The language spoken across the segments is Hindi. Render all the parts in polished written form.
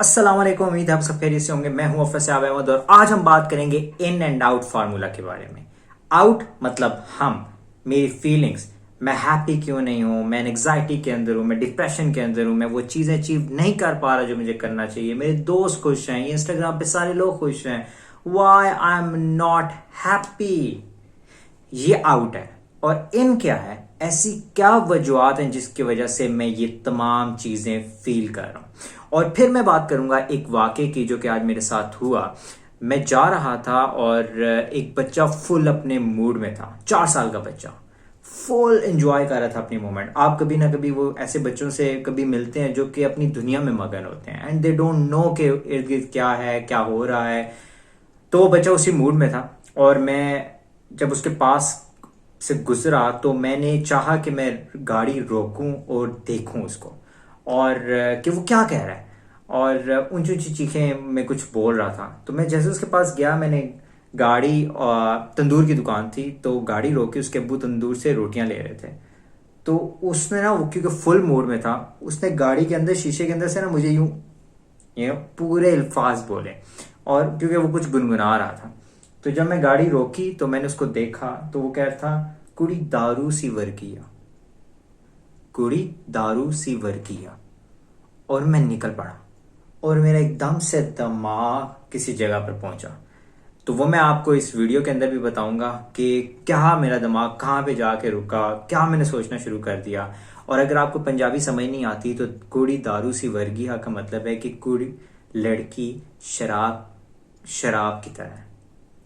अस्सलाम वालेकुम। उम्मीद है आप सब खैरियत से होंगे। मैं हूं अफसाब अहमद और आज हम बात करेंगे इन एंड आउट फार्मूला के बारे में। आउट मतलब हम, मेरी फीलिंग्स, मैं हैप्पी क्यों नहीं हूं, मैं एंग्जाइटी के अंदर हूं, मैं डिप्रेशन के अंदर हूं, मैं वो चीजें अचीव नहीं कर पा रहा जो मुझे करना चाहिए, मेरे दोस्त खुश हैं, इंस्टाग्राम पे सारे लोग खुश हैं, why I am not happy. ये आउट है। और इन क्या है, ऐसी क्या वजूहत हैं जिसकी वजह से मैं ये तमाम चीजें फील कर रहा हूं। और फिर मैं बात करूंगा एक वाकये की जो कि आज मेरे साथ हुआ। मैं जा रहा था और एक बच्चा फुल अपने मूड में था, 4 साल का बच्चा फुल एंजॉय कर रहा था अपनी मोमेंट। आप कभी ना कभी वो ऐसे बच्चों से कभी मिलते हैं जो कि अपनी दुनिया में मगन होते हैं एंड दे डोंट नो कि इर्द गिर्द क्या है, क्या हो रहा है। तो वो बच्चा उसी मूड में था और मैं जब उसके पास से गुजरा तो मैंने चाहा कि मैं गाड़ी रोकूं और देखूं उसको और कि वो क्या कह रहा है। और ऊंची ऊंची चीखें में कुछ बोल रहा था। तो मैं जैसे उसके पास गया, मैंने गाड़ी, तंदूर की दुकान थी तो गाड़ी रोकी, उसके अब्बू तंदूर से रोटियां ले रहे थे। तो उसने ना, वो क्योंकि फुल मूड में था, उसने गाड़ी के अंदर शीशे के अंदर से ना मुझे यूं पूरे अल्फाज बोले और क्योंकि वो कुछ गुनगुना रहा था। तो जब मैं गाड़ी रोकी तो मैंने उसको देखा तो वो कह रहा था, कुड़ी दारू सी वर्गिया, कुड़ी दारू सी वर्गिया। और मैं निकल पड़ा और मेरा एकदम से दिमाग किसी जगह पर पहुंचा। तो वो मैं आपको इस वीडियो के अंदर भी बताऊंगा कि क्या मेरा दिमाग कहाँ पे जाके रुका, क्या मैंने सोचना शुरू कर दिया। और अगर आपको पंजाबी समझ नहीं आती तो कुड़ी दारू सी वर्गिया का मतलब है कि कुड़ी, लड़की, शराब, शराब की तरह है,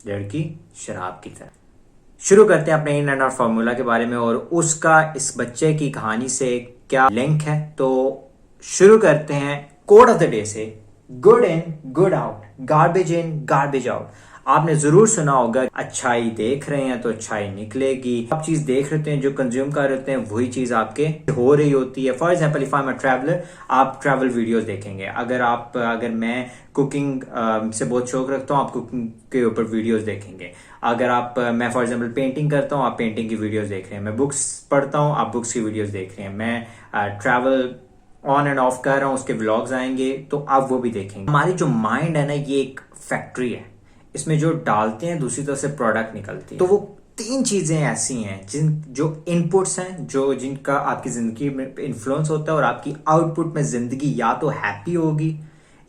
लड़की शराब की तरह। शुरू करते हैं अपने इन एंड आउट फार्मूला के बारे में और उसका इस बच्चे की कहानी से क्या लिंक है। तो शुरू करते हैं कोड ऑफ द डे से, good in good out, garbage in garbage out. आपने जरूर सुना होगा, अच्छाई देख रहे हैं तो अच्छाई निकलेगी। आप चीज देख रहे हैं, जो कंज्यूम कर रहे हैं, वही चीज आपके हो रही होती है। For example, if I am a traveller, आप ट्रैवल वीडियोस देखेंगे। अगर मैं कुकिंग से बहुत शौक रखता हूँ, आप कुकिंग के ऊपर वीडियोस देखेंगे। अगर मैं फॉर एग्जाम्पल पेंटिंग करता हूँ, आप पेंटिंग की वीडियोस देख रहे हैं। मैं बुक्स पढ़ता हूँ, आप बुक्स की वीडियोस देख रहे हैं। मैं ट्रैवल ऑन एंड ऑफ कर रहा हूँ, उसके व्लॉग्स आएंगे तो आप वो भी देखेंगे। हमारी जो माइंड है ना, ये एक फैक्ट्री है, इसमें जो डालते हैं दूसरी तरफ से प्रोडक्ट निकलती है। तो वो 3 चीजें ऐसी हैं जो इनपुट्स हैं, जिनका आपकी जिंदगी में इन्फ्लुएंस होता है और आपकी आउटपुट में जिंदगी या तो हैप्पी होगी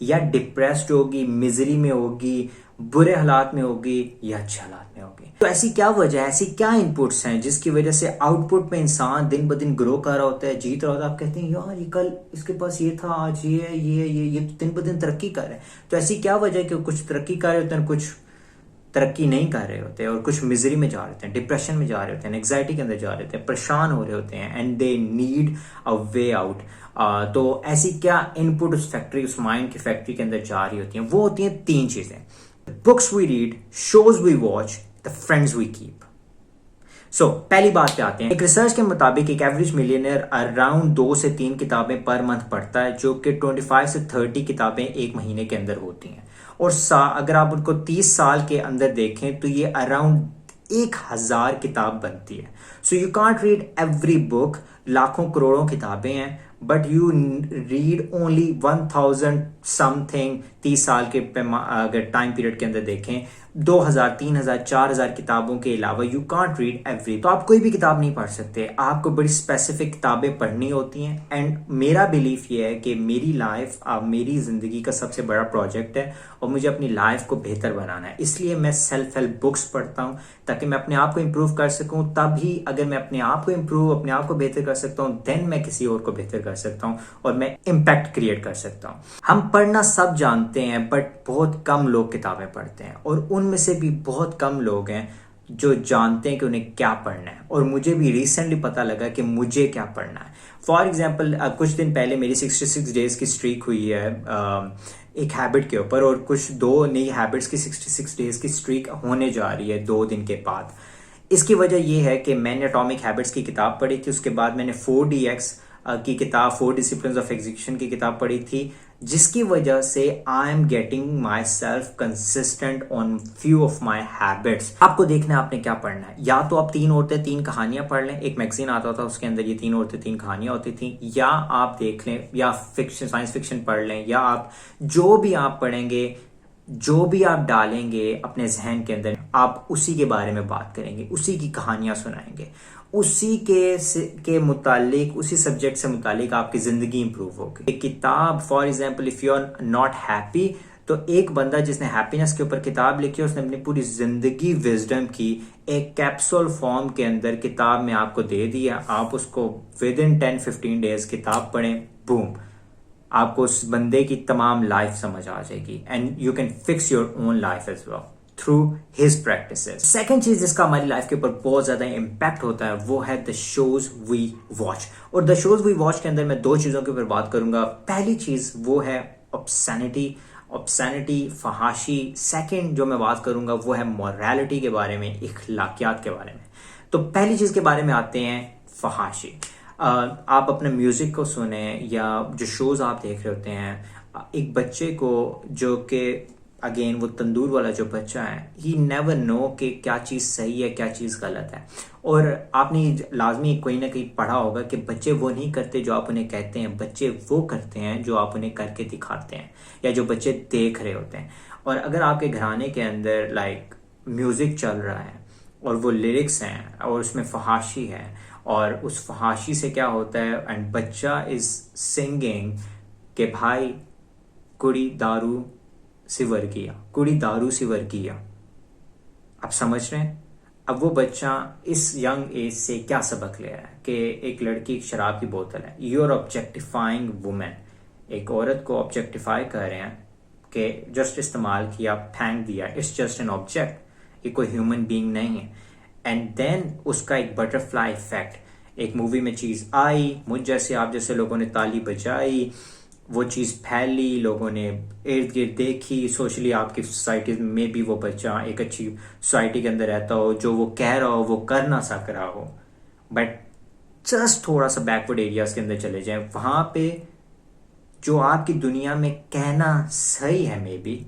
या डिप्रेस्ड होगी, मिजरी में होगी, बुरे हालात में होगी या अच्छे हालात में होगी। तो ऐसी क्या वजह है, ऐसी क्या इनपुट्स हैं जिसकी वजह से आउटपुट में इंसान दिन ब दिन ग्रो कर रहा होता है, जीत रहा होता है। आप कहते हैं यार, ये कल इसके पास ये था, आज ये दिन ब दिन तरक्की कर रहे हैं। तो ऐसी क्या वजह है कि कुछ तरक्की कर रहे होते हैं, कुछ तरक्की नहीं कर रहे होते और कुछ मिजरी में जा रहे होते हैं, डिप्रेशन में जा रहे होते हैं, एंग्जाइटी के अंदर जा रहे होते हैं, परेशान हो रहे होते हैं and they need a way out. तो ऐसी क्या इनपुट उस फैक्ट्री, उस माइंड की फैक्ट्री के अंदर जा रही होती हैं? वो होती हैं 3 चीजें: books we read, shows we watch, the friends we keep. So पहली बात पे आते हैं। एक रिसर्च के मुताबिक एक एवरेज मिलियनर अराउंड 2 से 3 किताबें पर मंथ पढ़ता है, जो कि 25 से 30 किताबें एक महीने के अंदर होती हैं। और अगर आप उनको 30 साल के अंदर देखें तो ये अराउंड 1000 किताब बनती है। So you can't read every book, लाखों करोड़ों किताबें हैं, but you read only 1000 something. 30 साल के अगर टाइम पीरियड के अंदर देखें, 2000, 3000, 4000 किताबों के अलावा यू कांट रीड एवरी। तो आप कोई भी किताब नहीं पढ़ सकते, आपको बड़ी स्पेसिफिक किताबें पढ़नी होती हैं। एंड मेरा बिलीफ ये है कि मेरी लाइफ मेरी जिंदगी का सबसे बड़ा प्रोजेक्ट है और मुझे अपनी लाइफ को बेहतर बनाना है। इसलिए मैं सेल्फ हेल्प बुक्स पढ़ता हूं ताकि मैं अपने आप को इंप्रूव कर सकूं। तभी अगर मैं अपने आप को इंप्रूव, अपने आप को बेहतर कर सकता हूं, देन मैं किसी और को बेहतर कर सकता हूं और मैं इम्पैक्ट क्रिएट कर सकता हूं। हम पढ़ना सब जानते हैं, बट बहुत कम लोग किताबें पढ़ते हैं और उनमें से भी बहुत कम लोग हैं जो जानते हैं कि उन्हें क्या पढ़ना है। और मुझे भी रिसेंटली पता लगा कि मुझे क्या पढ़ना है। फॉर एग्जाम्पल, कुछ दिन पहले मेरी 66 डेज की स्ट्रीक हुई है एक हैबिट के ऊपर, और कुछ 2 नई हैबिट्स की 66 डेज की स्ट्रीक होने जा रही है 2 दिन के बाद। इसकी वजह यह है कि मैंने एटॉमिक हैबिट्स की किताब पढ़ी थी, उसके बाद मैंने 4DX की किताब, 4 डिसिप्लिन्स ऑफ एग्जीक्यूशन की किताब पढ़ी थी, जिसकी वजह से I am getting my self consistent on few of my habits. आपको देखना है आपने क्या पढ़ना है। या तो आप 3 औरतें 3 कहानियां पढ़ लें, एक मैगजीन आता था उसके अंदर ये 3 औरतें 3 कहानियां होती थी, या आप देख लें, या फिक्शन, साइंस फिक्शन पढ़ लें, या आप जो भी आप पढ़ेंगे, जो भी आप डालेंगे अपने जहन के अंदर, आप उसी के बारे में बात करेंगे, उसी की कहानियां सुनाएंगे, उसी के मुतालिक, उसी सब्जेक्ट से मुतालिक आपकी जिंदगी इंप्रूव होगी। एक किताब, for example, if you are not happy, तो एक बंदा जिसने हैप्पीनेस के ऊपर किताब लिखी है, उसने अपनी पूरी जिंदगी विजडम की एक कैप्सूल फॉर्म के अंदर किताब में आपको दे दिया। आप उसको विद इन 10-15 डेज किताब पढ़ें, बूम, आपको उस बंदे की तमाम लाइफ समझ आ जाएगी, and you can fix your own life as well through his practices. Second चीज जिसका हमारी लाइफ के ऊपर बहुत ज्यादा इंपैक्ट होता है वो है द शोज वी वॉच। और द शोज वी वॉच के अंदर मैं 2 चीजों के ऊपर बात करूंगा। पहली चीज वो है ऑब्सैनिटी, फहाशी। सेकेंड जो मैं बात करूंगा वो है मोरालिटी के बारे में, इखलाकियात के बारे में। तो पहली चीज के बारे में आते हैं, फहाशी। आप अपने म्यूजिक को सुने या जो शोज आप देख रहे होते हैं, एक बच्चे को जो कि अगेन वो तंदूर वाला जो बच्चा है, ही नेवर नो कि क्या चीज़ सही है क्या चीज़ गलत है। और आपने लाजमी कोई ना कहीं पढ़ा होगा कि बच्चे वो नहीं करते जो आप उन्हें कहते हैं, बच्चे वो करते हैं जो आप उन्हें करके दिखाते हैं या जो बच्चे देख रहे होते हैं। और अगर आपके घराने के अंदर लाइक म्यूज़िक चल रहा है और वो लिरिक्स हैं और उसमें फहाशी है, और उस फहाशी से क्या होता है, एंड बच्चा इज सिंगिंग कि भाई कुड़ी दारू सिवर किया, कुड़ी दारू सिवर किया। आप समझ रहे हैं? अब वो बच्चा इस यंग एज से क्या सबक ले रहा है कि एक लड़की एक शराब की बोतल है, यू आर ऑब्जेक्टिफाइंग वुमेन, एक औरत को ऑब्जेक्टिफाई कर रहे हैं कि जस्ट इस्तेमाल किया, फेंक दिया, इट्स जस्ट एन ऑब्जेक्ट, ये कोई ह्यूमन बीइंग नहीं है। एंड देन उसका एक बटरफ्लाई इफेक्ट, एक मूवी में चीज आई, मुझ जैसे आप जैसे लोगों ने ताली बजाई, वो चीज़ फैली, लोगों ने इर्द गिर्द देखी, सोशली आपकी सोसाइटी में भी वो बच्चा एक अच्छी सोसाइटी के अंदर रहता हो, जो वो कह रहा हो वो कर ना सक रहा हो, बट जस्ट थोड़ा सा बैकवर्ड एरियाज के अंदर चले जाएं, वहां पे जो आपकी दुनिया में कहना सही है मे बी,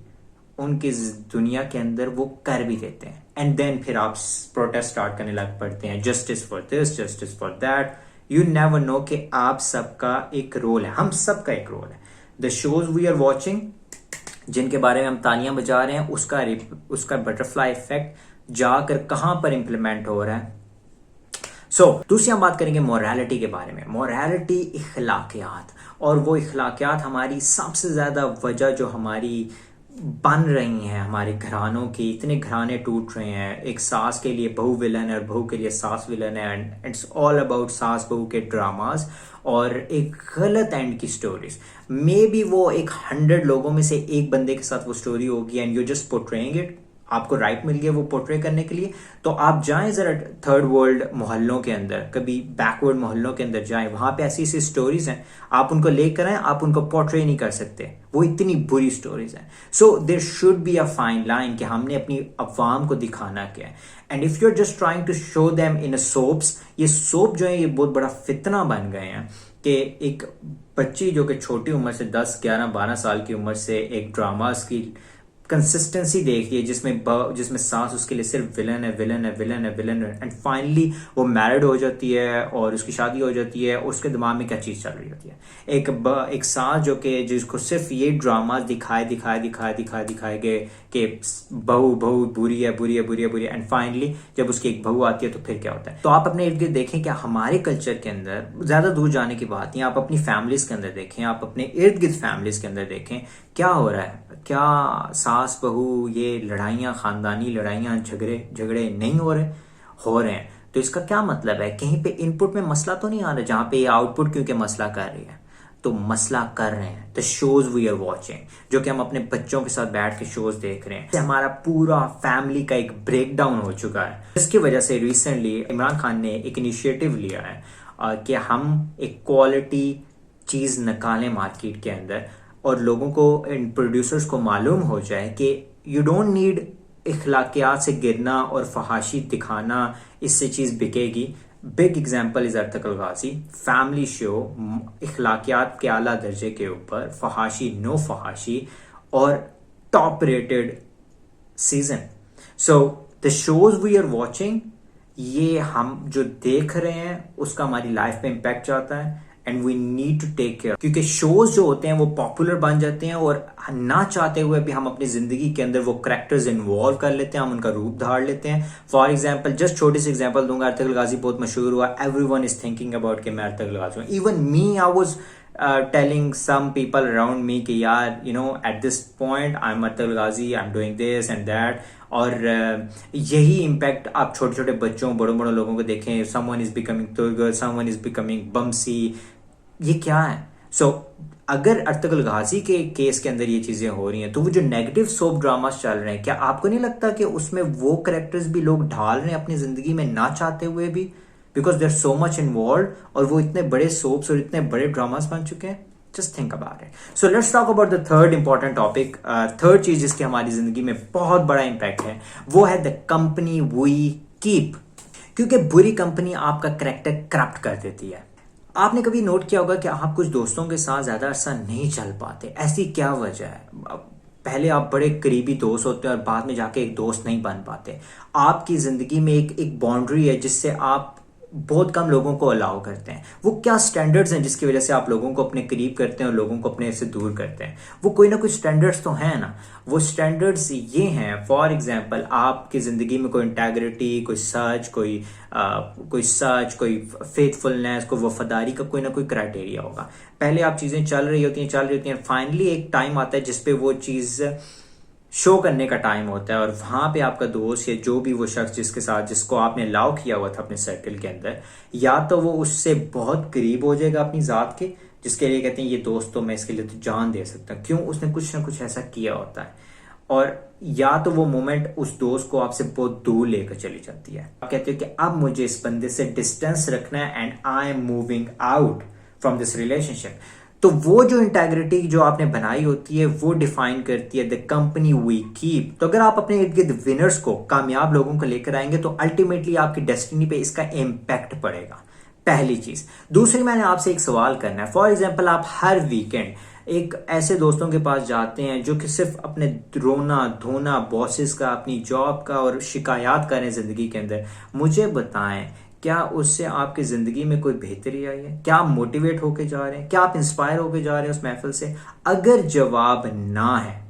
उनकी दुनिया के अंदर वो कर भी देते हैं। एंड देन फिर आप प्रोटेस्ट स्टार्ट करने लग पड़ते हैं, justice for this, justice for that. You never know कि आप सबका एक रोल है, हम सबका एक रोल है। The shows we are watching, जिनके बारे में हम तालियां बजा रहे हैं, उसका बटरफ्लाई इफेक्ट जाकर कहां पर इंप्लीमेंट हो रहा है। दूसरी हम बात करेंगे मोरालिटी के बारे में। मोरालिटी, इखलाकियात, और वो इखलाकियात हमारी सबसे ज्यादा वजह जो हमारी बन रही हैं हमारे घरानों की, इतने घराने टूट रहे हैं, एक सास के लिए बहू विलन है और बहू के लिए सास विलन है, एंड इट्स ऑल अबाउट सास बहू के ड्रामास और एक गलत एंड की स्टोरीज। मे बी वो एक 100 लोगों में से एक बंदे के साथ वो स्टोरी होगी and you just portraying it, आपको राइट मिल गया वो पोर्ट्रे करने के लिए। तो आप जाएं जरा थर्ड वर्ल्ड मोहल्लों के अंदर, कभी बैकवर्ड मोहल्लों के अंदर जाएं, वहां पे ऐसी ऐसी स्टोरीज हैं, आप उनको लेकर आए, आप उनको पोर्ट्रे नहीं कर सकते, वो इतनी बुरी स्टोरीज हैं। So there should be a fine line कि हमने अपनी अवाम को दिखाना क्या है। And if you are just trying to show them in soaps, ये सोप जो है ये बहुत बड़ा फितना बन गए हैं कि एक बच्ची जो कि छोटी उम्र से 10, 11, 12 साल की उम्र से एक ड्रामास की कंसिस्टेंसी देखती है जिसमें सास उसके लिए सिर्फ विलन है, विलन है, विलन है, विलन है, एंड फाइनली वो मैरिड हो जाती है और उसकी शादी हो जाती है, उसके दिमाग में क्या चीज चल रही होती है। एक सास जो कि जिसको सिर्फ ये ड्रामा दिखाए गए कि बहू बुरी है, बुरी है, बुरी है, बुरी है, एंड फाइनली जब उसकी एक बहू आती है तो फिर क्या होता है। तो आप अपने इर्द गिर्द देखें क्या हमारे कल्चर के अंदर, ज्यादा दूर जाने की बात नहीं, आप अपनी फैमिलीज के अंदर देखें, आप अपने इर्द गिर्द फैमिलीज के अंदर देखें क्या हो रहा है। क्या सास बहू ये लड़ाइयाँ, खानदानी लड़ाइयाँ, झगड़े नहीं हो रहे हैं। तो इसका क्या मतलब है, कहीं पे इनपुट में मसला तो नहीं आ रहा जहां पे ये आउटपुट क्योंकि मसला कर रही है, तो मसला कर रहे हैं the shows we are watching, जो कि हम अपने बच्चों के साथ बैठ के शोज देख रहे हैं। हमारा पूरा फैमिली का एक ब्रेक डाउन हो चुका है, जिसकी वजह से रिसेंटली इमरान खान ने एक इनिशिएटिव लिया है कि हम एक क्वालिटी चीज निकालें मार्केट के अंदर और लोगों को, इन प्रोड्यूसर्स को मालूम हो जाए कि यू डोंट नीड इखलाकियात से गिरना और फहाशी दिखाना, इससे चीज बिकेगी। Big example is Ertugrul Ghazi, family show, इखलाकियात के आला दर्जे के ऊपर, फहाशी नो फहाशी और top rated season. So the shows we are watching, ये हम जो देख रहे हैं उसका हमारी लाइफ पे इम्पैक्ट जाता है and we need to take care. क्योंकि शोज जो होते हैं वो पॉपुलर बन जाते हैं और ना चाहते हुए भी हम अपनी जिंदगी के अंदर वो कैरेक्टर्स इन्वॉल्व कर लेते हैं, हम उनका रूप धार लेते हैं. फॉर एग्जाम्पल, जस्ट छोटी सी एग्जाम्पल दूंगा. अर्तुगरुल गाजी बहुत मशहूर हुआ, एवरीवन इज थिंकिंग अबाउट कि मैं अर्तुगरुल गाजी हूं. Even me, I was telling some people around me कि यार at this point I'm Ertugrul Ghazi, I'm doing this and that. और यही इम्पैक्ट आप छोटे छोटे बच्चों, बड़ों बड़ों लोगों को देखें. Someone is becoming Turgut, someone is becoming Bamsi. ये क्या है? सो अगर अर्तुगरुल गाजी के केस के अंदर ये चीजें हो रही हैं, तो वो जो नेगेटिव सोप ड्रामास चल रहे हैं, क्या आपको नहीं लगता कि उसमें वो कैरेक्टर्स भी लोग ढाल रहे हैं अपनी जिंदगी में ना चाहते हुए भी, because they are so much involve, और वो इतने बड़े सोप्स और इतने बड़े ड्रामास बन चुके हैं. Just think about it. So let's talk about the third important topic. Third चीज जिसकी हमारी जिंदगी में बहुत बड़ा इंपैक्ट है, वो है द कंपनी वी कीप. क्योंकि बुरी कंपनी आपका कैरेक्टर करप्ट कर देती है. आपने कभी नोट किया होगा कि आप कुछ दोस्तों के साथ ज्यादा अरसा नहीं चल पाते. ऐसी क्या वजह है? पहले आप बड़े करीबी दोस्त होते हैं और बाद में जाके एक दोस्त नहीं बन पाते. आपकी जिंदगी में एक बाउंड्री है जिससे आप बहुत कम लोगों को अलाउ करते हैं. वो क्या स्टैंडर्ड्स हैं जिसकी वजह से आप लोगों को अपने करीब करते हैं और लोगों को अपने से दूर करते हैं? वो कोई ना कोई स्टैंडर्ड्स तो हैं ना. वो स्टैंडर्ड्स ये हैं, फॉर एग्जांपल, आपकी जिंदगी में कोई इंटेग्रिटी, कोई सच, कोई फेथफुलनेस, कोई वफादारी का कोई ना कोई क्राइटेरिया होगा. पहले आप चीजें चल रही होती हैं, फाइनली एक टाइम आता है जिसपे वो चीज शो करने का टाइम होता है, और वहां पे आपका दोस्त या जो भी वो शख्स जिसको आपने अलाउ किया हुआ था अपने सर्कल के अंदर, या तो वो उससे बहुत करीब हो जाएगा अपनी जात के, जिसके लिए कहते हैं ये दोस्त तो मैं इसके लिए तो जान दे सकता हूं. क्यों? उसने कुछ ना कुछ ऐसा किया होता है. और या तो वो मोमेंट उस दोस्त को आपसे बहुत दूर लेकर चली जाती है. आप कहते हो कि अब मुझे इस बंदे से डिस्टेंस रखना है and I am moving out from this relationship. तो वो जो इंटेग्रिटी जो आपने बनाई होती है वो डिफाइन करती है द कंपनी वी कीप. तो अगर आप अपने इर्द गिर्द विनर्स को, कामयाब लोगों को लेकर आएंगे, तो अल्टीमेटली आपकी डेस्टिनी पे इसका इम्पैक्ट पड़ेगा. पहली चीज. दूसरी, मैंने आपसे एक सवाल करना है. फॉर एग्जाम्पल, आप हर वीकेंड एक ऐसे दोस्तों के पास जाते हैं जो कि सिर्फ अपने रोना धोना बॉसेस का, अपनी जॉब का और शिकायत कर रहे हैं जिंदगी के अंदर. मुझे बताएं, क्या उससे आपकी जिंदगी में कोई बेहतरी आई है? क्या आप मोटिवेट होके जा रहे हैं? क्या आप इंस्पायर होके जा रहे हैं उस महफिल से? अगर जवाब ना है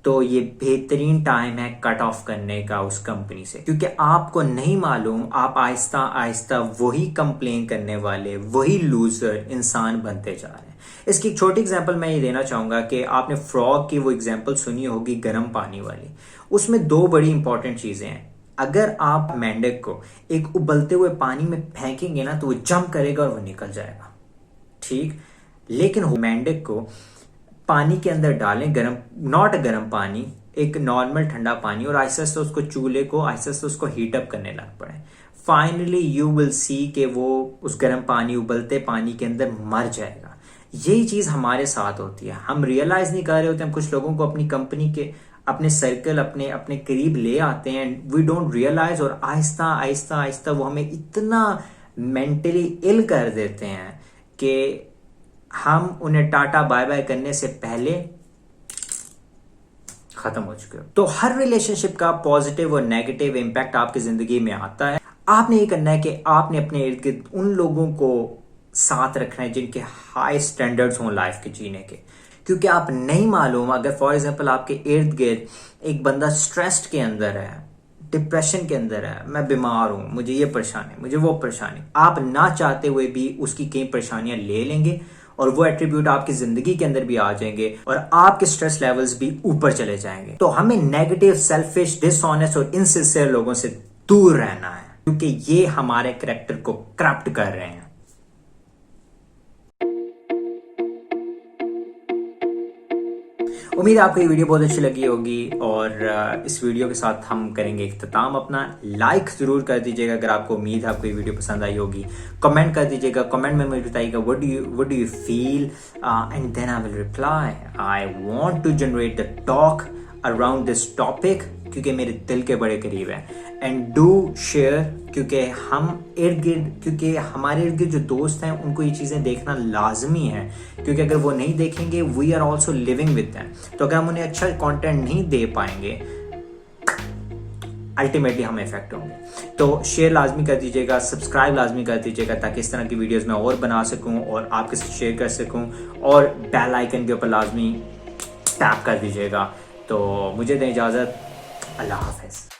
तो ये बेहतरीन टाइम है कट ऑफ करने का उस कंपनी से. क्योंकि आपको नहीं मालूम, आप आहिस्ता आहिस्ता वही कंप्लेन करने वाले, वही लूजर इंसान बनते जा रहे हैं. इसकी एक छोटी एग्जांपल मैं ये देना चाहूंगा कि आपने फ्रॉग की वो एग्जांपल सुनी होगी, गर्म पानी वाली. उसमें दो बड़ी इंपॉर्टेंट चीजें हैं. अगर आप मेंढक को एक उबलते हुए पानी में फेंकेंगे ना, तो वो जंप करेगा और वो निकल जाएगा, ठीक. लेकिन मेंढक को पानी के अंदर डालें, गरम, नॉट गरम पानी, एक नॉर्मल ठंडा पानी, और आहिस्ता आहिस्ता उसको चूल्हे को आहिस्ता आहिस्ता उसको हीट अप करने लग पड़े. फाइनली यू विल सी कि वो उस गर्म पानी, उबलते पानी के अंदर मर जाएगा. यही चीज हमारे साथ होती है. हम रियलाइज नहीं कर रहे होते. हम कुछ लोगों को अपनी कंपनी के, अपने सर्कल, अपने करीब ले आते हैं, वी डोंट रियलाइज, और आहिस्ता आहिस्ता आहिस्ता वो हमें इतना मेंटली इल कर देते हैं कि हम उन्हें टाटा बाय बाय करने से पहले खत्म हो चुके हो. तो हर रिलेशनशिप का पॉजिटिव और नेगेटिव इंपैक्ट आपकी जिंदगी में आता है. आपने ये करना है कि आपने अपने इर्द गिर्द उन लोगों को साथ रखना है जिनके हाई स्टैंडर्ड्स हों लाइफ के जीने के. क्योंकि आप नहीं मालूम, अगर फॉर एग्जांपल आपके इर्द गिर्द एक बंदा स्ट्रेस्ड के अंदर है, डिप्रेशन के अंदर है, मैं बीमार हूं, मुझे ये परेशानी, मुझे वो परेशानी, आप ना चाहते हुए भी उसकी कई परेशानियां ले लेंगे और वो एट्रीब्यूट आपकी जिंदगी के अंदर भी आ जाएंगे और आपके स्ट्रेस लेवल्स भी ऊपर चले जाएंगे. तो हमें नेगेटिव, सेल्फिश, डिसऑनेस्ट और इनसिंसियर लोगों से दूर रहना है, क्योंकि ये हमारे कैरेक्टर को करप्ट कर रहे हैं. उम्मीद है आपको ये वीडियो बहुत अच्छी लगी होगी, और इस वीडियो के साथ हम करेंगे इख्तिताम अपना. लाइक जरूर कर दीजिएगा अगर आपको उम्मीद है आपको ये वीडियो पसंद आई होगी. कमेंट कर दीजिएगा, कमेंट में मुझे बताइएगा what do you feel, and then I will reply. I want to generate the talk around this topic, क्योंकि मेरे दिल के बड़े करीब है. एंड डू शेयर, क्योंकि क्योंकि हमारे इर्द गिर्द जो दोस्त हैं उनको ये चीज़ें देखना लाजमी है, क्योंकि अगर वो नहीं देखेंगे we are also living with them. तो अगर हम उन्हें अच्छा कंटेंट नहीं दे पाएंगे अल्टीमेटली हम इफेक्ट होंगे। तो शेयर लाजमी कर दीजिएगा, सब्सक्राइब लाजमी कर दीजिएगा, ताकि इस तरह की वीडियोस मैं और बना सकूं और आपके साथ शेयर कर सकूं, और बेल आइकन के ऊपर लाजमी टैप कर दीजिएगा। तो मुझे दें इजाज़त, अल्लाह हाफ़िज़।